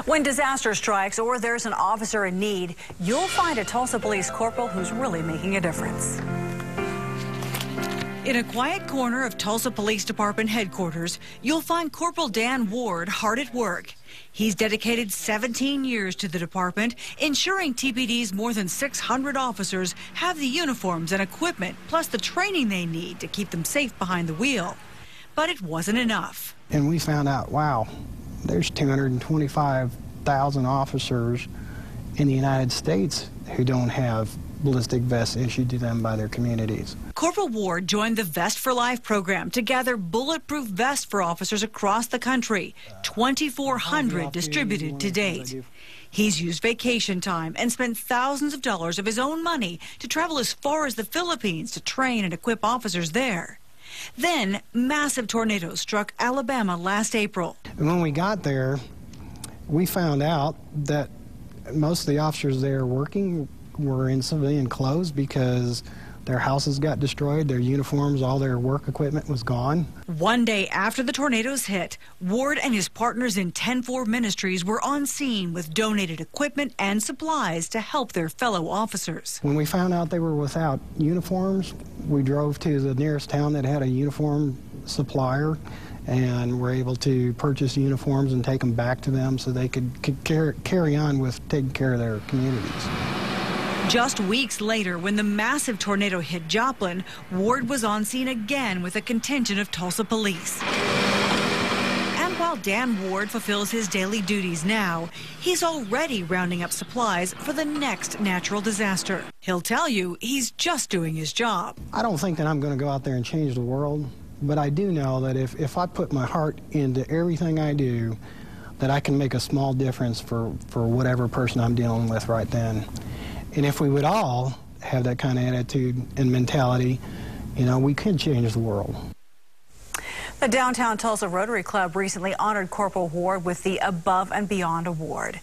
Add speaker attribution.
Speaker 1: When disaster strikes or there's an officer in need, you'll find a Tulsa police corporal who's really making a difference. In a quiet corner of Tulsa Police Department headquarters, you'll find Corporal Dan Ward hard at work. He's dedicated 17 years to the department, ensuring TPD's more than 600 officers have the uniforms and equipment, plus the training they need to keep them safe behind the wheel. But it wasn't enough.
Speaker 2: And we found out, wow, there's 225,000 officers in the United States who don't have ballistic vests issued to them by their communities.
Speaker 1: Corporal Ward joined the Vest for Life program to gather bulletproof vests for officers across the country, 2,400 distributed to date. He's used vacation time and spent thousands of dollars of his own money to travel as far as the Philippines to train and equip officers there. Then, massive tornadoes struck Alabama last April.
Speaker 2: And when we got there, we found out that most of the officers there working were in civilian clothes because their houses got destroyed, their uniforms, all their work equipment was gone.
Speaker 1: One day after the tornadoes hit, Ward and his partners in 10-4 Ministries were on scene with donated equipment and supplies to help their fellow officers.
Speaker 2: When we found out they were without uniforms, we drove to the nearest town that had a uniform supplier and were able to purchase uniforms and take them back to them so they could carry on with taking care of their communities.
Speaker 1: Just weeks later, when the massive tornado hit Joplin, Ward was on scene again with a contingent of Tulsa police. And while Dan Ward fulfills his daily duties now, he's already rounding up supplies for the next natural disaster. He'll tell you he's just doing his job.
Speaker 2: I don't think that I'm going to go out there and change the world, but I do know that if I put my heart into everything I do, that I can make a small difference for whatever person I'm dealing with right then. And if we would all have that kind of attitude and mentality, you know, we could change the world.
Speaker 1: The Downtown Tulsa Rotary Club recently honored Corporal Ward with the Above and Beyond Award.